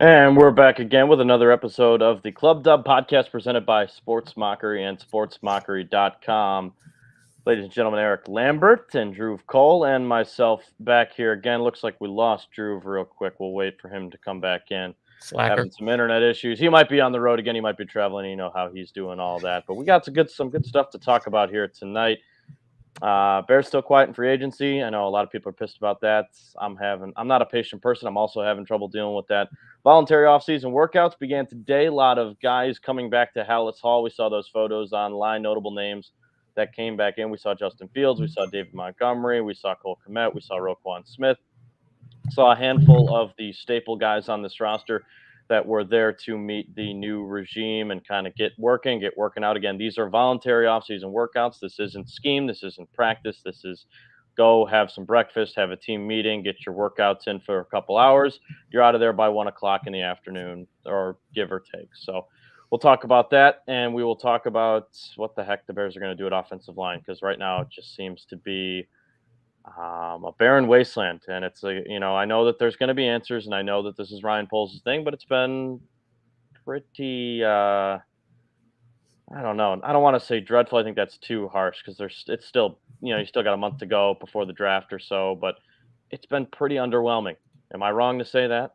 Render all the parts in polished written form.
And we're back again with another episode of the Club Dub podcast presented by Sports Mockery and SportsMockery.com. Ladies and gentlemen, Eric Lambert and Drew Cole and myself back here again. Looks like we lost Drew real quick. We'll wait for him to come back in. Slacker. Having some internet issues. He might be on the road again. He might be traveling. You know how he's doing all that. But we got some good stuff to talk about here tonight. Bears still quiet in free agency. I know a lot of people are pissed about that. I'm not a patient person. I'm also having trouble dealing with that. Voluntary offseason workouts began today. A lot of guys coming back to Halas Hall. We saw those photos online, notable names that came back in. We saw Justin Fields. We saw David Montgomery. We saw Cole Kmet. We saw Roquan Smith. Saw a handful of the staple guys on this roster that were there to meet the new regime and kind of get working out again. These are voluntary offseason workouts. This isn't scheme. This isn't practice. This is go have some breakfast, have a team meeting, get your workouts in for a couple hours. You're out of there by 1:00 in the afternoon, or give or take. So we'll talk about that, and we will talk about what the heck the Bears are going to do at offensive line, because right now it just seems to be a barren wasteland. And it's I know that there's going to be answers, and I know that this is Ryan Poles' thing, but it's been pretty I don't know. I don't want to say dreadful. I think that's too harsh, because it's still, you still got a month to go before the draft or so, but it's been pretty underwhelming. Am I wrong to say that?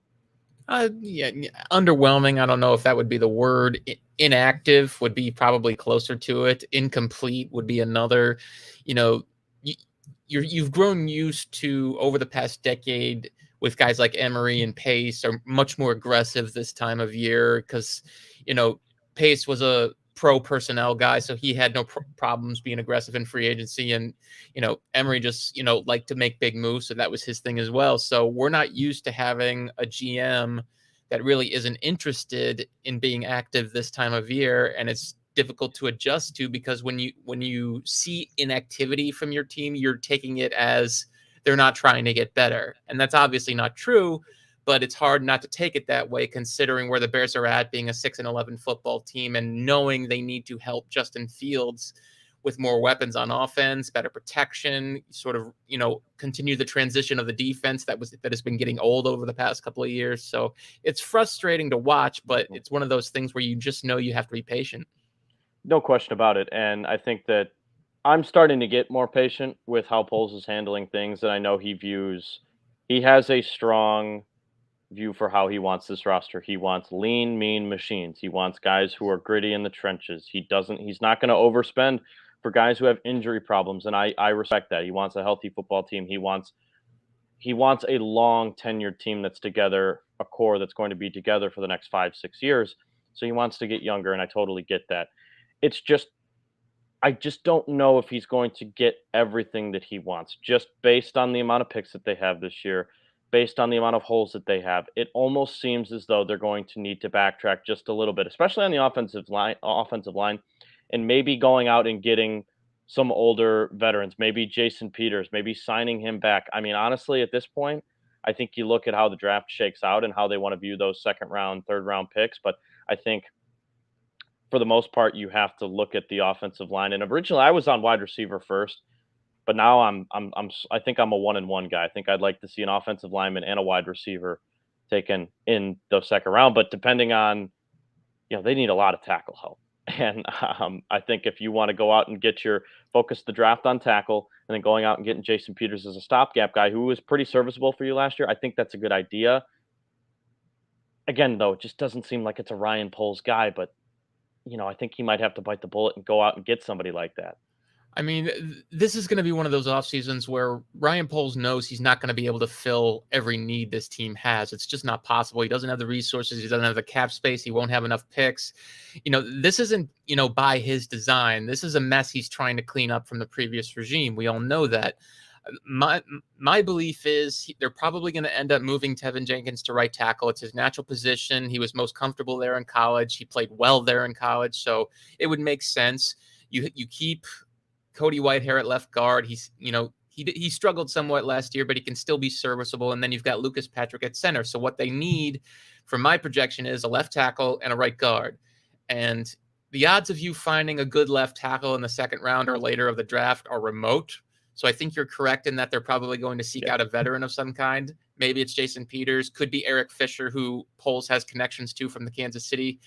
Yeah, underwhelming. I don't know if that would be the word. Inactive would be probably closer to it. Incomplete would be another. You know, you've grown used to, over the past decade, with guys like Emery and Pace, are much more aggressive this time of year because, Pace was a pro personnel guy, so he had no problems being aggressive in free agency. And, Emery just, liked to make big moves. So that was his thing as well. So we're not used to having a GM that really isn't interested in being active this time of year. And it's difficult to adjust to, because when you see inactivity from your team, you're taking it as they're not trying to get better. And that's obviously not true, but it's hard not to take it that way, considering where the Bears are at, being a 6-11 football team, and knowing they need to help Justin Fields with more weapons on offense, better protection, sort of, continue the transition of the defense that has been getting old over the past couple of years. So it's frustrating to watch, but it's one of those things where you just know you have to be patient. No question about it. And I think that I'm starting to get more patient with how Poles is handling things. And I know he has a strong view for how he wants this roster. He wants lean, mean machines. He wants guys who are gritty in the trenches. He's not going to overspend for guys who have injury problems. And I respect that. He wants a healthy football team. He wants a long tenured team that's together, a core that's going to be together for the next 5-6 years. So he wants to get younger, and I totally get that. It's just I just don't know if he's going to get everything that he wants, just based on the amount of picks that they have this year, based on the amount of holes that they have. It almost seems as though they're going to need to backtrack just a little bit, especially on the offensive line, and maybe going out and getting some older veterans, maybe Jason Peters, maybe signing him back. I mean, honestly, at this point, I think you look at how the draft shakes out and how they want to view those second round, third round picks, but I think for the most part, you have to look at the offensive line. And originally, I was on wide receiver first, but now I think I'm a 1-and-1 guy. I think I'd like to see an offensive lineman and a wide receiver taken in the second round. But depending on, they need a lot of tackle help. And I think if you want to go out and focus the draft on tackle, and then going out and getting Jason Peters as a stopgap guy who was pretty serviceable for you last year, I think that's a good idea. Again, though, it just doesn't seem like it's a Ryan Poles guy, but I think he might have to bite the bullet and go out and get somebody like that. I mean, this is going to be one of those off seasons where Ryan Poles knows he's not going to be able to fill every need this team has. It's just not possible. He doesn't have the resources. He doesn't have the cap space. He won't have enough picks. This isn't, by his design. This is a mess he's trying to clean up from the previous regime. We all know that. My belief is they're probably going to end up moving Tevin Jenkins to right tackle. It's his natural position. He was most comfortable there in college. He played well there in college. So it would make sense. You keep Cody Whitehair at left guard. He struggled somewhat last year, but he can still be serviceable. And then you've got Lucas Patrick at center. So what they need, from my projection, is a left tackle and a right guard. And the odds of you finding a good left tackle in the second round or later of the draft are remote. So I think you're correct in that they're probably going to seek out a veteran of some kind. Maybe it's Jason Peters, could be Eric Fisher, who Poles has connections to from the Kansas City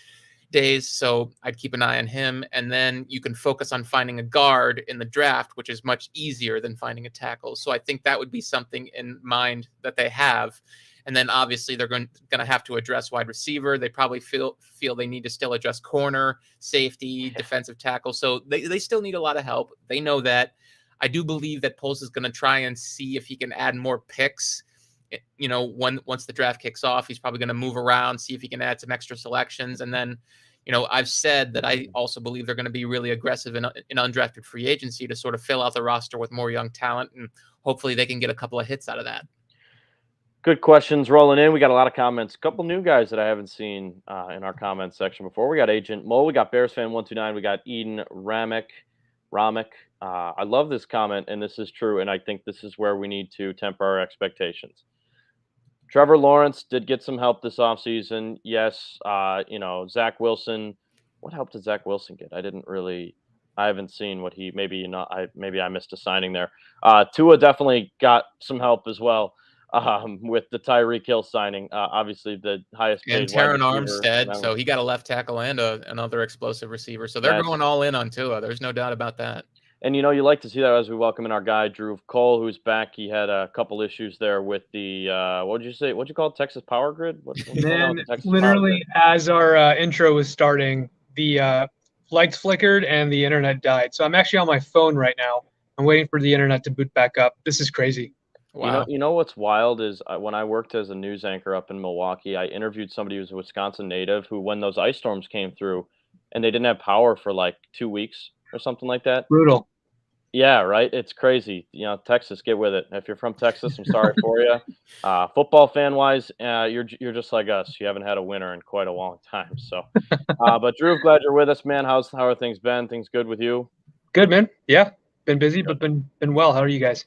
days. So I'd keep an eye on him. And then you can focus on finding a guard in the draft, which is much easier than finding a tackle. So I think that would be something in mind that they have. And then obviously they're going to have to address wide receiver. They probably feel they need to still address corner, safety, defensive tackle. So they still need a lot of help. They know that. I do believe that Poles is going to try and see if he can add more picks. Once the draft kicks off, he's probably going to move around, see if he can add some extra selections. And then, I've said that I also believe they're going to be really aggressive in undrafted free agency to sort of fill out the roster with more young talent. And hopefully they can get a couple of hits out of that. Good questions rolling in. We got a lot of comments. A couple new guys that I haven't seen in our comments section before. We got Agent Mo. We got Bears fan 129. We got Eden Ramek. I love this comment, and this is true, and I think this is where we need to temper our expectations. Trevor Lawrence did get some help this offseason. Yes, Zach Wilson. What help did Zach Wilson get? I haven't seen what he maybe I missed a signing there. Tua definitely got some help as well with the Tyreek Hill signing. Obviously, the highest paid and Terron Armstead, so he got a left tackle and another explosive receiver. So they're going all in on Tua. There's no doubt about that. And, you like to see that as we welcome in our guy, Drew Cole, who's back. He had a couple issues there with the, what did you say? What'd you call it? Texas Power Grid? Man, literally, as our intro was starting, the lights flickered and the internet died. So I'm actually on my phone right now. I'm waiting for the internet to boot back up. This is crazy. Wow. You know what's wild is when I worked as a news anchor up in Milwaukee, I interviewed somebody who's a Wisconsin native who, when those ice storms came through and they didn't have power for like 2 weeks or something like that. Brutal. Yeah, right. It's crazy. Texas, get with it. If you're from Texas, I'm sorry for you. Football fan wise, you're just like us. You haven't had a winner in quite a long time. So, but Drew, glad you're with us, man. How are things been? Things good with you? Good, man. Yeah, been busy, but been well. How are you guys?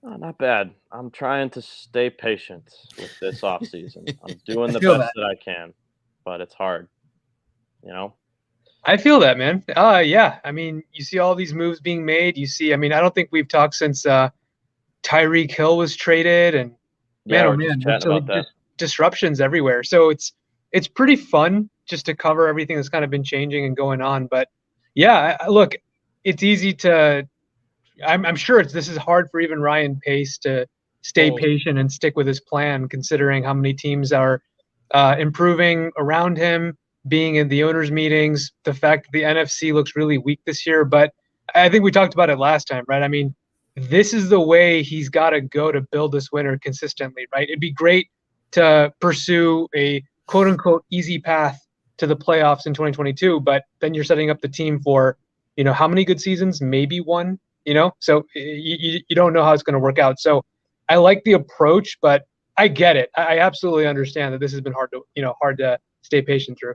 Oh, not bad. I'm trying to stay patient with this off season. I'm doing the best that I can, but it's hard. I feel that, man. Yeah. I mean, you see all these moves being made. I don't think we've talked since Tyreek Hill was traded, and just disruptions everywhere. So it's pretty fun just to cover everything that's kind of been changing and going on. But yeah, look, it's easy to. I'm sure this is hard for even Ryan Pace to stay patient and stick with his plan, considering how many teams are improving around him, being in the owners' meetings, the fact that the NFC looks really weak this year. But I think we talked about it last time, right? I mean, this is the way he's got to go to build this winner consistently, right? It'd be great to pursue a quote-unquote easy path to the playoffs in 2022, but then you're setting up the team for, how many good seasons? Maybe one. So you don't know how it's going to work out. So I like the approach, but I get it. I absolutely understand that this has been hard to stay patient through.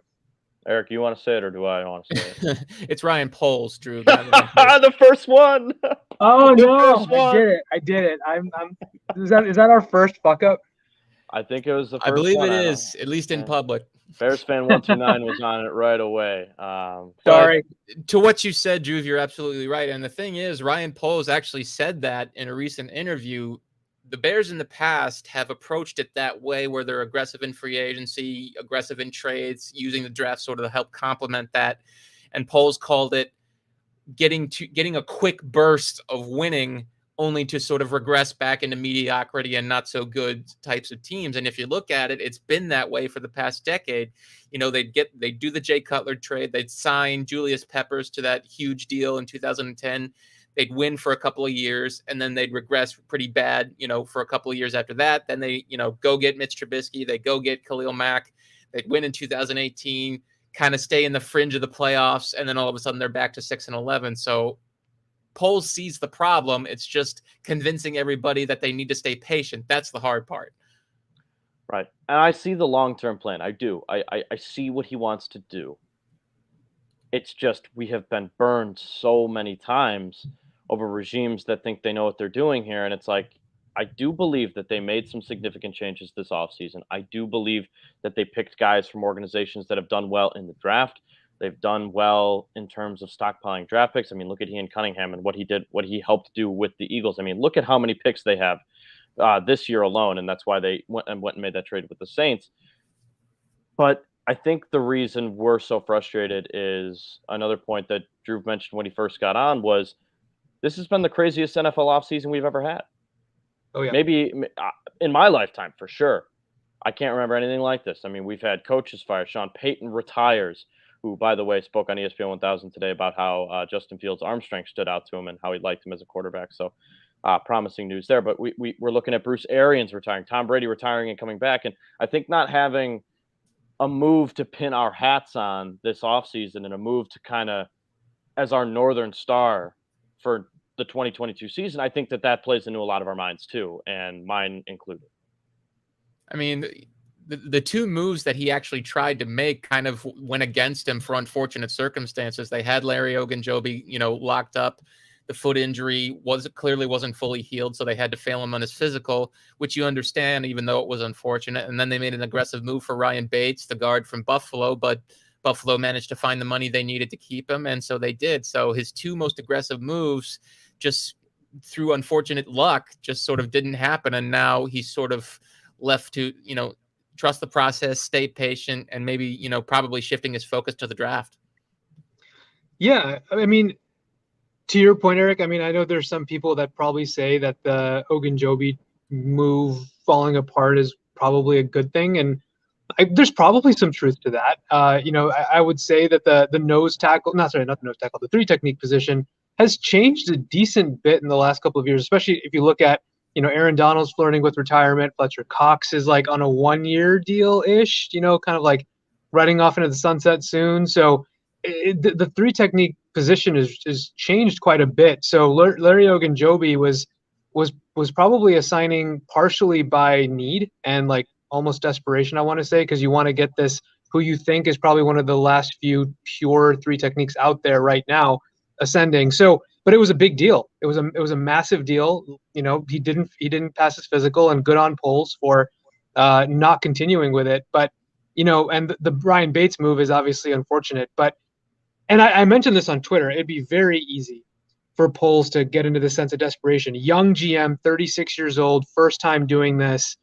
Eric, you want to say it or do I want to say it? It's Ryan Poles, Drew. The first one. Oh no! I did it. Is that our first fuck up? I think it was the first. I believe it is, at least in public. Bears fan 129 was on it right away. Sorry. To what you said, Drew, you're absolutely right. And the thing is, Ryan Poles actually said that in a recent interview. The Bears in the past have approached it that way, where they're aggressive in free agency, aggressive in trades, using the draft sort of to help complement that. And Poles called it getting a quick burst of winning, only to sort of regress back into mediocrity and not so good types of teams. And if you look at it, it's been that way for the past decade. They'd do the Jay Cutler trade. They'd sign Julius Peppers to that huge deal in 2010. They'd win for a couple of years, and then they'd regress pretty bad, for a couple of years after that. Then they, go get Mitch Trubisky. They go get Khalil Mack. They'd win in 2018, kind of stay in the fringe of the playoffs, and then all of a sudden they're back to 6-11. So Poles sees the problem. It's just convincing everybody that they need to stay patient. That's the hard part. Right. And I see the long-term plan. I do. I see what he wants to do. It's just we have been burned so many times over regimes that think they know what they're doing here. And it's like, I do believe that they made some significant changes this offseason. I do believe that they picked guys from organizations that have done well in the draft. They've done well in terms of stockpiling draft picks. I mean, look at Ian Cunningham and what he did, what he helped do with the Eagles. I mean, look at how many picks they have this year alone, and that's why they went and made that trade with the Saints. But I think the reason we're so frustrated is another point that Drew mentioned when he first got on was this has been the craziest NFL offseason we've ever had. Oh, yeah. Maybe in my lifetime, for sure. I can't remember anything like this. I mean, we've had coaches fired. Sean Payton retires, who, by the way, spoke on ESPN 1000 today about how Justin Fields' arm strength stood out to him and how he liked him as a quarterback. So promising news there. But we're looking at Bruce Arians retiring, Tom Brady retiring and coming back. And I think not having a move to pin our hats on this offseason and a move to kind of as our Northern Star for the 2022 season, I think that plays into a lot of our minds too, and mine included. I mean, the two moves that he actually tried to make kind of went against him for unfortunate circumstances. They had Larry Ogunjobi, locked up. The foot injury clearly wasn't fully healed, so they had to fail him on his physical, which you understand, even though it was unfortunate. And then they made an aggressive move for Ryan Bates, the guard from Buffalo, but Buffalo managed to find the money they needed to keep him, and so they did. So his two most aggressive moves, just through unfortunate luck, just sort of didn't happen, and now he's sort of left to, trust the process, stay patient, and maybe, probably shifting his focus to the draft. Yeah, I mean, to your point, Eric, I mean, I know there's some people that probably say that the Ogunjobi move falling apart is probably a good thing, and there's probably some truth to that. I would say that the nose tackle, not the nose tackle, the three technique position has changed a decent bit in the last couple of years, especially if you look at, Aaron Donald's flirting with retirement. Fletcher Cox is like on a 1-year deal-ish, kind of like riding off into the sunset soon. So the three technique position is changed quite a bit. So Larry Ogunjobi was probably a signing partially by need and like almost desperation, I want to say, because you want to get this who you think is probably one of the last few pure three techniques out there right now ascending. So, but it was a big deal. It was a massive deal. He didn't pass his physical, and good on polls for not continuing with it. But and the Ryan Bates move is obviously unfortunate. But and I mentioned this on Twitter. It'd be very easy for Poles to get into this sense of desperation. Young GM, 36 years old, first time doing this.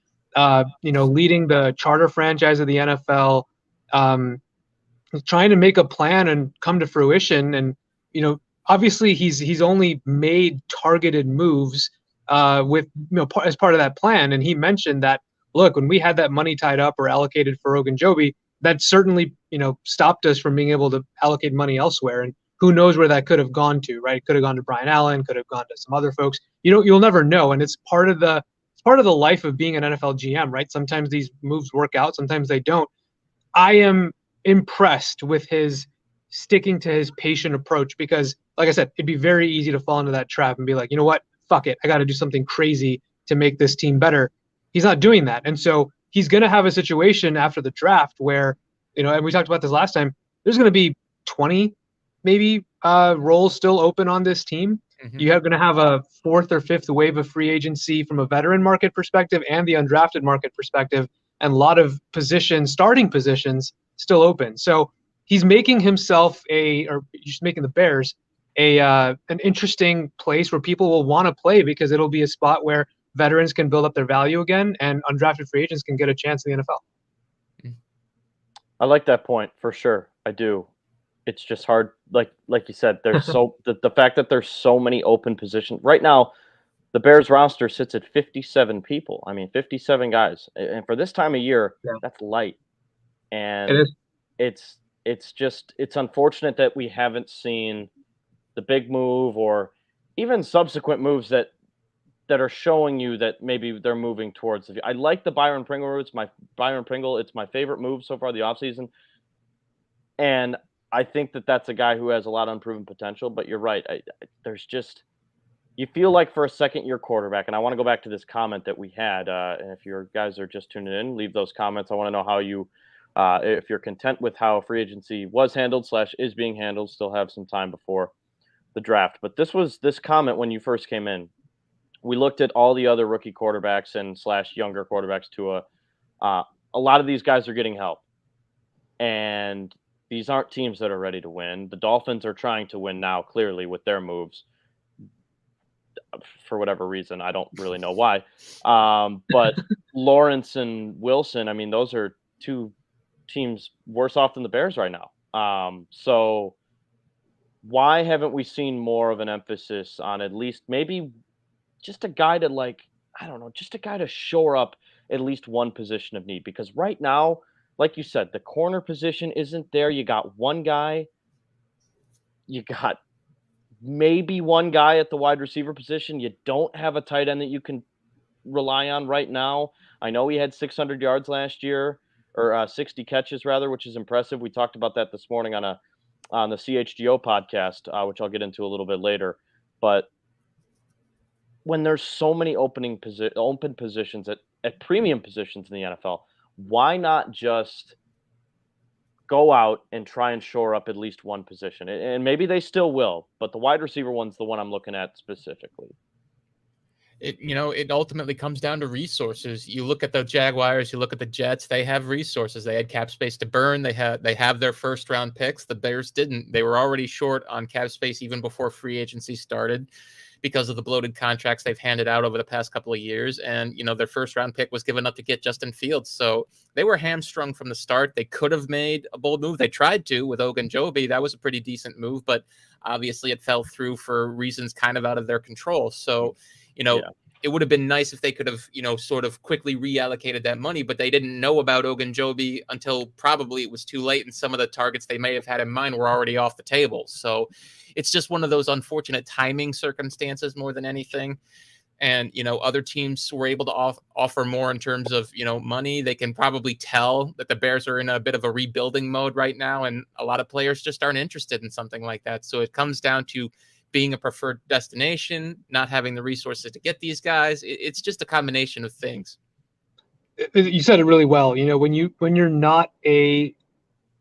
Leading the charter franchise of the NFL, trying to make a plan and come to fruition. And, obviously he's only made targeted moves with, as part of that plan. And he mentioned that, look, when we had that money tied up or allocated for Ogunjobi, that certainly, stopped us from being able to allocate money elsewhere. And who knows where that could have gone to, right? It could have gone to Brian Allen, could have gone to some other folks. You'll never know. And it's part of the life of being an NFL GM, right? Sometimes these moves work out, sometimes they don't. I am impressed with his sticking to his patient approach because, like I said, it'd be very easy to fall into that trap and be like, you know what? Fuck it. I got to do something crazy to make this team better. He's not doing that. And so he's going to have a situation after the draft where, and we talked about this last time, there's going to be 20 maybe roles still open on this team. Mm-hmm. You're going to have a fourth or fifth wave of free agency from a veteran market perspective and the undrafted market perspective, and a lot of starting positions still open. So he's making himself he's making the Bears an interesting place where people will want to play because it'll be a spot where veterans can build up their value again and undrafted free agents can get a chance in the NFL. I like that point for sure. I do. It's just hard, like you said. There's the fact that there's so many open positions right now. The Bears roster sits at 57 people. I mean, 57 guys, and for this time of year, that's light. And it's unfortunate that we haven't seen the big move or even subsequent moves that are showing you that maybe they're moving towards. I like the Byron Pringle route. It's my favorite move so far the offseason, and I think that that's a guy who has a lot of unproven potential, but you're right. There's just, you feel like for a second-year quarterback, and I want to go back to this comment that we had, and if you guys are just tuning in, leave those comments. I want to know how you, if you're content with how free agency was handled / is being handled, still have some time before the draft. But this comment when you first came in, we looked at all the other rookie quarterbacks and / younger quarterbacks to a lot of these guys are getting help. And these aren't teams that are ready to win. The Dolphins are trying to win now, clearly, with their moves. For whatever reason, I don't really know why. But Lawrence and Wilson, I mean, those are two teams worse off than the Bears right now. So why haven't we seen more of an emphasis on at least maybe just a guy to, like, I don't know, just a guy to shore up at least one position of need? Because right now, like you said, the corner position isn't there. You got one guy, you got maybe one guy at the wide receiver position. You don't have a tight end that you can rely on right now. I know he had 600 yards last year, or 60 catches rather, which is impressive. We talked about that this morning on the CHGO podcast, which I'll get into a little bit later. But when there's so many open positions at premium positions in the NFL, why not just go out and try and shore up at least one position? And maybe they still will, but the wide receiver one's the one I'm looking at specifically. It ultimately comes down to resources. You look at the Jaguars, you look at the Jets, they have resources. They had cap space to burn. They have their first round picks. The Bears didn't. They were already short on cap space even before free agency started because of the bloated contracts they've handed out over the past couple of years. And, their first round pick was given up to get Justin Fields. So they were hamstrung from the start. They could have made a bold move. They tried to with Ogunjobi. That was a pretty decent move, but obviously it fell through for reasons kind of out of their control. So, it would have been nice if they could have, sort of quickly reallocated that money, but they didn't know about Ogunjobi until probably it was too late. And some of the targets they may have had in mind were already off the table. So it's just one of those unfortunate timing circumstances more than anything. And, other teams were able to offer more in terms of, money. They can probably tell that the Bears are in a bit of a rebuilding mode right now. And a lot of players just aren't interested in something like that. So it comes down to being a preferred destination, not having the resources to get these guys. It's just a combination of things. You said it really well. When you're not a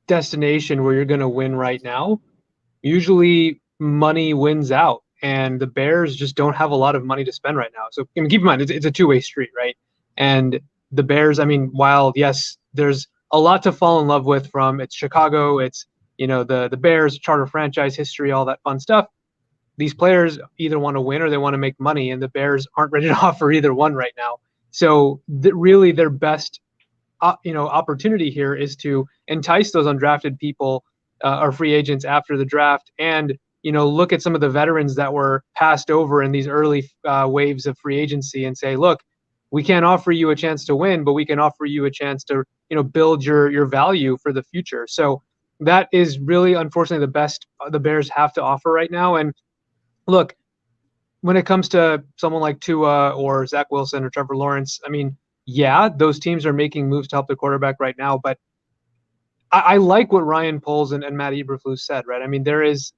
destination where you're going to win right now, usually money wins out, and the Bears just don't have a lot of money to spend right now. So keep in mind, it's a two-way street, right? And the Bears, I mean, while yes, there's a lot to fall in love with from it's Chicago, it's the Bears, charter franchise history, all that fun stuff. These players either want to win or they want to make money, and the Bears aren't ready to offer either one right now. So really their best, opportunity here is to entice those undrafted people or free agents after the draft, and look at some of the veterans that were passed over in these early waves of free agency and say, look, we can't offer you a chance to win, but we can offer you a chance to build your value for the future. So that is really, unfortunately, the best the Bears have to offer right now. And look, when it comes to someone like Tua or Zach Wilson or Trevor Lawrence, I mean, yeah, those teams are making moves to help the quarterback right now. But I like what Ryan Poles and Matt Eberflus said, right? I mean,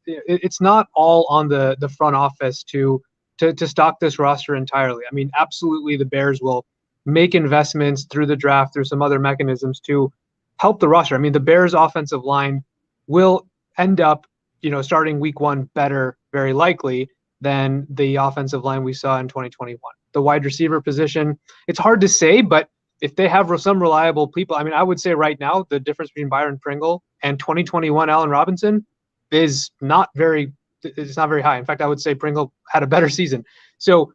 it's not all on the front office to stock this roster entirely. I mean, absolutely, the Bears will make investments through the draft, through some other mechanisms to help the roster. I mean, the Bears offensive line will end up, starting week one better, very likely, than the offensive line we saw in 2021. The wide receiver position, it's hard to say, but if they have some reliable people, I mean, I would say right now the difference between Byron Pringle and 2021 Allen Robinson is not very high. In fact, I would say Pringle had a better season. So,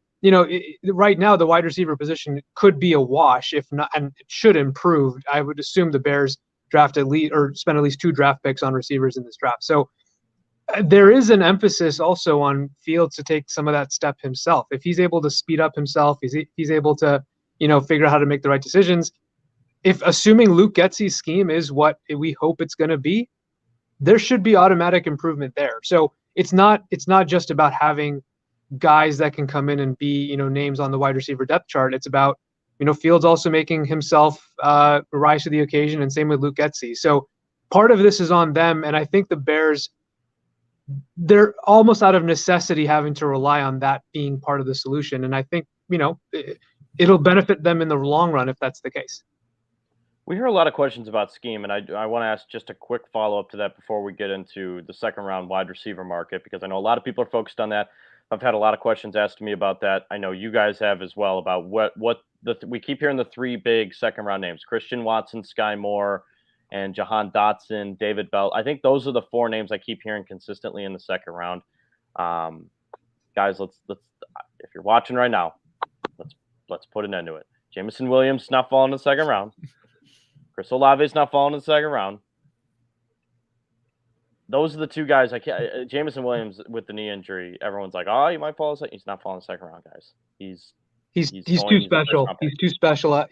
right now the wide receiver position could be a wash, if not, and it should improve. I would assume the Bears draft at least or spend at least 2 draft picks on receivers in this draft. So there is an emphasis also on Fields to take some of that step himself. If he's able to speed up himself, he's able to, figure out how to make the right decisions. If assuming Luke Getsy's scheme is what we hope it's going to be, there should be automatic improvement there. So it's not just about having guys that can come in and be, names on the wide receiver depth chart. It's about, Fields also making himself rise to the occasion, and same with Luke Getsy. So part of this is on them, and I think the Bears, they're almost out of necessity having to rely on that being part of the solution. And I think, it'll benefit them in the long run if that's the case. We hear a lot of questions about scheme, and I want to ask just a quick follow-up to that before we get into the second round wide receiver market, because I know a lot of people are focused on that. I've had a lot of questions asked me about that. I know you guys have as well, about we keep hearing the 3 big second round names: Christian Watson, Sky Moore, and Jahan Dotson, David Bell. I think those are the 4 names I keep hearing consistently in the second round. Guys, let's if you're watching right now, let's put an end to it. Jameson Williams not falling in the second round. Chris Olave's not falling in the second round. Those are the 2 guys. I can't. Jameson Williams with the knee injury. Everyone's like, "Oh, he might fall." He's not falling in the second round, guys. He's too special. He's too special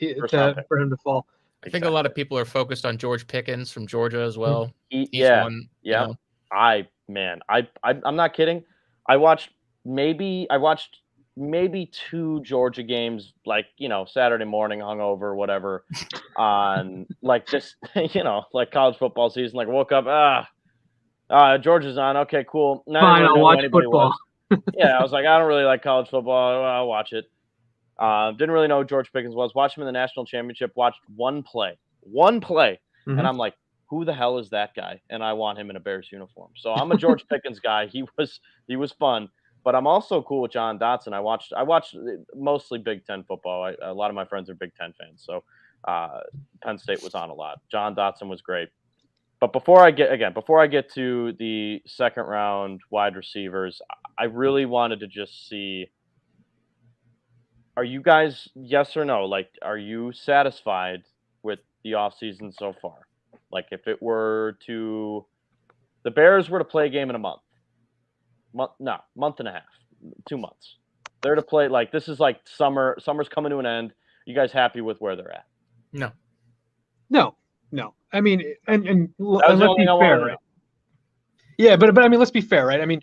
for him to fall. I think a lot of people are focused on George Pickens from Georgia as well. He's one. Yeah. You know. I'm not kidding. I watched maybe 2 Georgia games, like, you know, Saturday morning, hungover, whatever, on like just, you know, like college football season. Like, woke up, Georgia's on. Okay, cool. Fine, I'll watch football. Yeah, I was like, I don't really like college football. I'll watch it. Didn't really know who George Pickens was. Watched him in the national championship. Watched one play, and I'm like, who the hell is that guy? And I want him in a Bears uniform. So I'm a George Pickens guy. He was fun, but I'm also cool with Jahan Dotson. I watched mostly Big Ten football. A lot of my friends are Big Ten fans, so Penn State was on a lot. Jahan Dotson was great. But before I get to the second round wide receivers, I really wanted to just see, are you guys, yes or no? Like, are you satisfied with the offseason so far? Like, if it were to, the Bears were to play a game in a month and a half, 2 months. They're to play, like, this is like summer's coming to an end. You guys happy with where they're at? No. I mean, and let's be fair, right? Yeah, but I mean, let's be fair, right? I mean,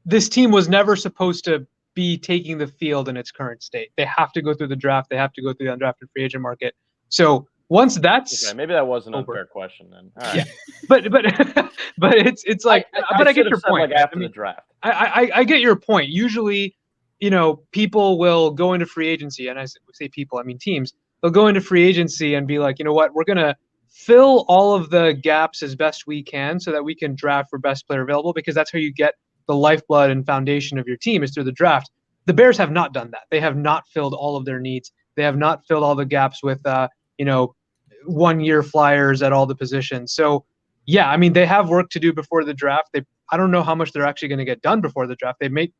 this team was never supposed to be taking the field in its current state. They have to go through the draft. They have to go through the undrafted free agent market. So once that's okay, maybe that was an unfair question then. All right. Yeah, but it's like, I get your point. Like after the draft, I get your point. Usually, you know, people will go into free agency, and I say people, I mean teams. They'll go into free agency and be like, you know what, we're going to fill all of the gaps as best we can so that we can draft for best player available, because that's how you get the lifeblood and foundation of your team, is through the draft. The Bears have not done that. They have not filled all of their needs. They have not filled all the gaps with, 1-year flyers at all the positions. So, yeah, I mean, they have work to do before the draft. I don't know how much they're actually going to get done before the draft. They may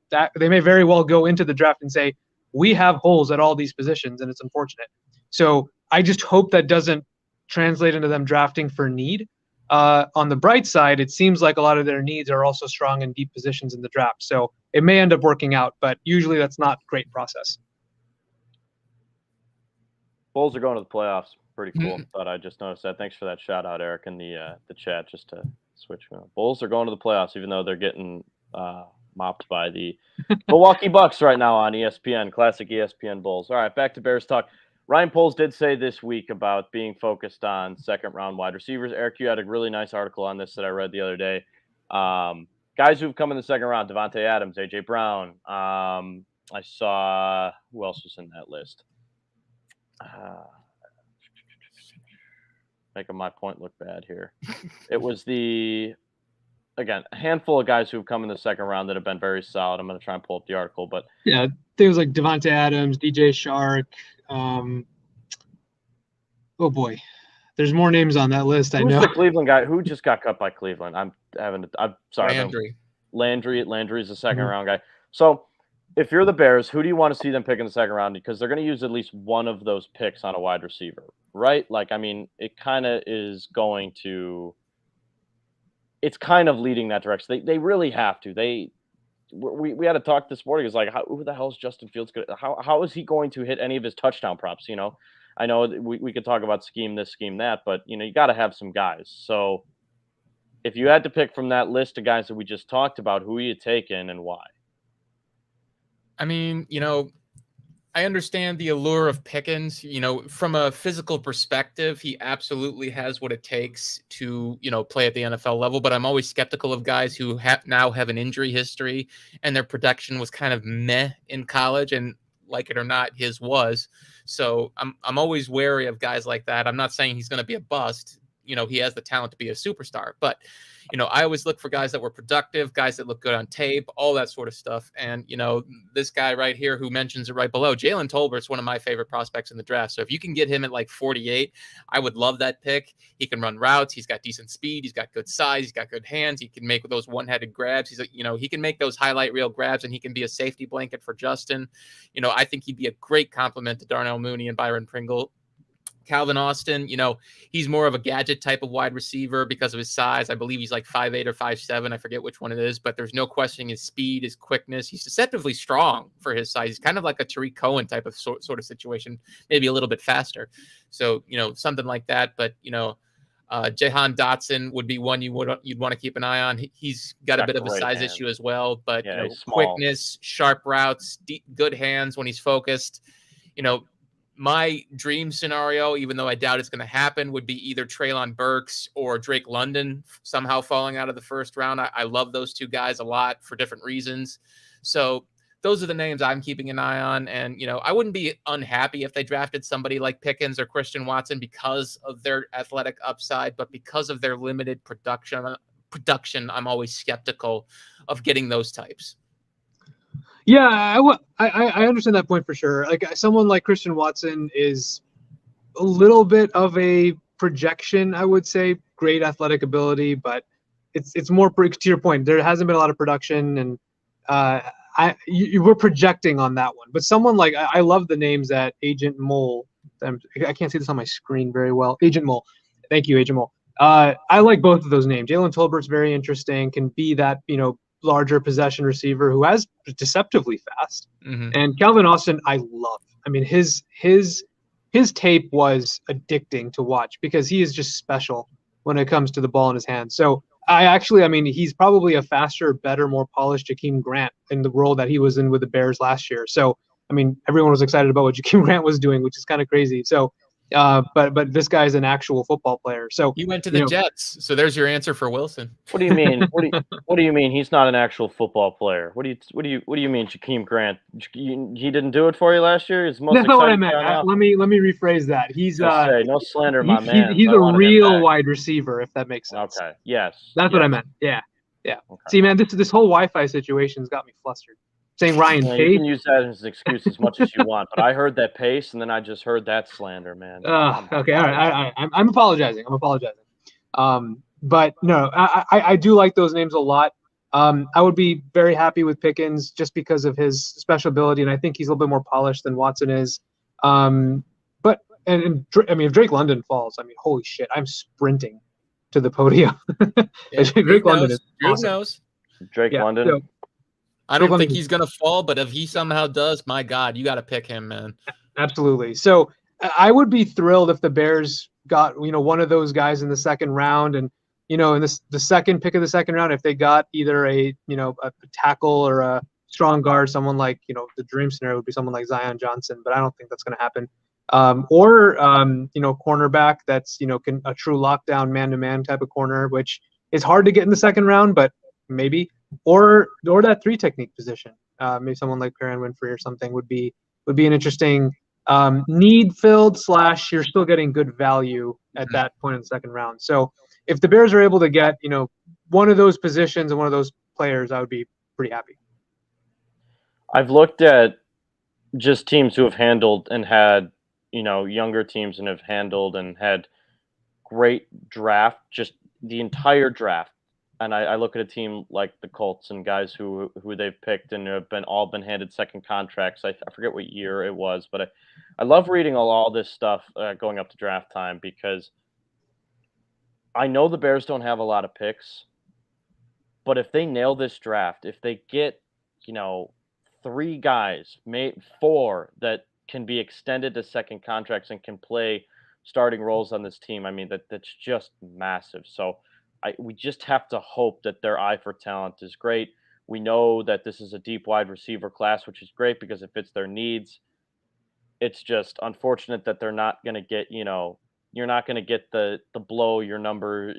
very well go into the draft and say, we have holes at all these positions, and it's unfortunate. So I just hope that doesn't translate into them drafting for need. On the bright side, it seems like a lot of their needs are also strong in deep positions in the draft. So it may end up working out, but usually that's not a great process. Bulls are going to the playoffs. Pretty cool. Thought I just noticed that. Thanks for that shout out, Eric, in the chat, just to switch. Bulls are going to the playoffs, even though they're getting mopped by the Milwaukee Bucks right now on ESPN, classic ESPN Bulls. All right, back to Bears talk. Ryan Poles did say this week about being focused on second-round wide receivers. Eric, you had a really nice article on this that I read the other day. Guys who've come in the second round: Devontae Adams, A.J. Brown. I saw – who else was in that list? Making my point look bad here. It was again, a handful of guys who've come in the second round that have been very solid. I'm going to try and pull up the article, but yeah, things like Devontae Adams, DJ Shark. Oh boy, there's more names on that list. I know. Who's the Cleveland guy who just got cut by Cleveland? I'm sorry. Landry's the second round guy. So if you're the Bears, who do you want to see them pick in the second round? Because they're going to use at least one of those picks on a wide receiver, right? Like, I mean, it kind of is going to. It's kind of leading that direction. They really have to. We had a talk this morning. It's like, who the hell is Justin Fields? How is he going to hit any of his touchdown props? You know, I know we could talk about scheme this, scheme that, but you know, you got to have some guys. So if you had to pick from that list of guys that we just talked about, who are you taking and why? I mean, you know, I understand the allure of Pickens. You know, from a physical perspective, he absolutely has what it takes to, you know, play at the NFL level. But I'm always skeptical of guys who now have an injury history and their production was kind of meh in college, and like it or not, his was. So I'm always wary of guys like that. I'm not saying he's going to be a bust. You know, he has the talent to be a superstar, but I always look for guys that were productive, guys that look good on tape, all that sort of stuff. And, this guy right here who mentions it right below, Jalen Tolbert's one of my favorite prospects in the draft. So if you can get him at like 48, I would love that pick. He can run routes. He's got decent speed. He's got good size. He's got good hands. He can make those one-headed grabs. He can make those highlight reel grabs, and he can be a safety blanket for Justin. I think he'd be a great compliment to Darnell Mooney and Byron Pringle. Calvin Austin, he's more of a gadget type of wide receiver because of his size. I believe he's like 5'8" or 5'7". I forget which one it is, but there's no questioning his speed, his quickness. He's deceptively strong for his size. He's kind of like a Tariq Cohen type of sort of situation, maybe a little bit faster. So, something like that. But, Jahan Dotson would be one you'd want to keep an eye on. He's got a bit of a size issue as well, but quickness, sharp routes, good hands when he's focused. My dream scenario, even though I doubt it's going to happen, would be either Treylon Burks or Drake London somehow falling out of the first round. I love those two guys a lot for different reasons. So those are the names I'm keeping an eye on. And, I wouldn't be unhappy if they drafted somebody like Pickens or Christian Watson because of their athletic upside, but because of their limited production, I'm always skeptical of getting those types. Yeah, I understand that point for sure. Like someone like Christian Watson is a little bit of a projection, I would say, great athletic ability, but it's more to your point. There hasn't been a lot of production, and you were projecting on that one. But someone like I love the names that Agent Mole. I can't see this on my screen very well. Agent Mole, thank you, Agent Mole. I like both of those names. Jalen Tolbert's very interesting. Can be that larger possession receiver who has deceptively fast. Mm-hmm. And Calvin Austin, I love. I mean, his tape was addicting to watch because he is just special when it comes to the ball in his hands. So he's probably a faster, better, more polished Jakeem Grant in the role that he was in with the Bears last year. So, everyone was excited about what Jakeem Grant was doing, which is kind of crazy. So, but this guy's an actual football player. So he went to the Jets. So there's your answer for Wilson. What do you mean? What do you mean he's not an actual football player? What do you mean Jakeem Grant? He didn't do it for you last year. He's most That's not what I exciting meant. guy now. Let me rephrase that. He's no slander, my man. He's a real wide receiver, if that makes sense. Okay. Yes. That's what I meant. Yeah. Okay. See, man, this whole Wi-Fi situation's got me flustered. Saying Ryan Pace. You can use that as an excuse as much as you want, but I heard that Pace, and then I just heard that slander, man. Okay, all right. I'm apologizing. But no, I do like those names a lot. I would be very happy with Pickens just because of his special ability, and I think he's a little bit more polished than Watson is. But if Drake London falls, holy shit, I'm sprinting to the podium. Yeah, Drake London is awesome. knows. Drake London. So, I don't think he's going to fall, but if he somehow does, my God, you got to pick him, man. Absolutely. So I would be thrilled if the Bears got, one of those guys in the second round, and, in the second pick of the second round, if they got either a tackle or a strong guard, someone like, the dream scenario would be someone like Zion Johnson, but I don't think that's going to happen. Or cornerback that's, a true lockdown man-to-man type of corner, which is hard to get in the second round, but maybe. Or that 3 technique position. Maybe someone like Perrin Winfrey or something would be an interesting need filled / you're still getting good value at that point in the second round. So if the Bears are able to get, one of those positions and one of those players, I would be pretty happy. I've looked at just teams who have handled and had, younger teams and have handled and had great draft, just the entire draft. And I look at a team like the Colts and guys who they've picked and have been handed second contracts. I forget what year it was, but I love reading all this stuff going up to draft time because I know the Bears don't have a lot of picks, but if they nail this draft, if they get 3 guys, maybe 4 that can be extended to second contracts and can play starting roles on this team, that's just massive. So. We just have to hope that their eye for talent is great. We know that this is a deep wide receiver class, which is great because it fits their needs. It's just unfortunate that they're not going to get, you're not going to get the blow your number,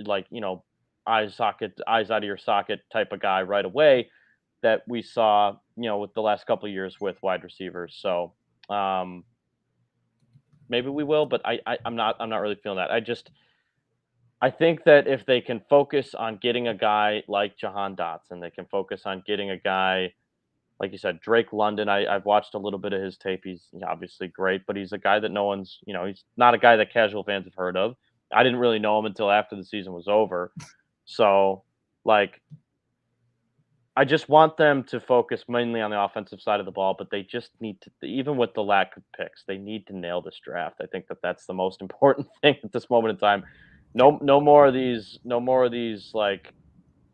eyes out of your socket type of guy right away that we saw, with the last couple of years with wide receivers. So maybe we will, but I'm not really feeling that. I think that if they can focus on getting a guy like Jahan Dotson, they can focus on getting a guy, like you said, Drake London. I've watched a little bit of his tape. He's obviously great, but he's a guy that no one's, he's not a guy that casual fans have heard of. I didn't really know him until after the season was over. So, like, I just want them to focus mainly on the offensive side of the ball, but they just need to, even with the lack of picks, they need to nail this draft. I think that that's the most important thing at this moment in time. No more of these, like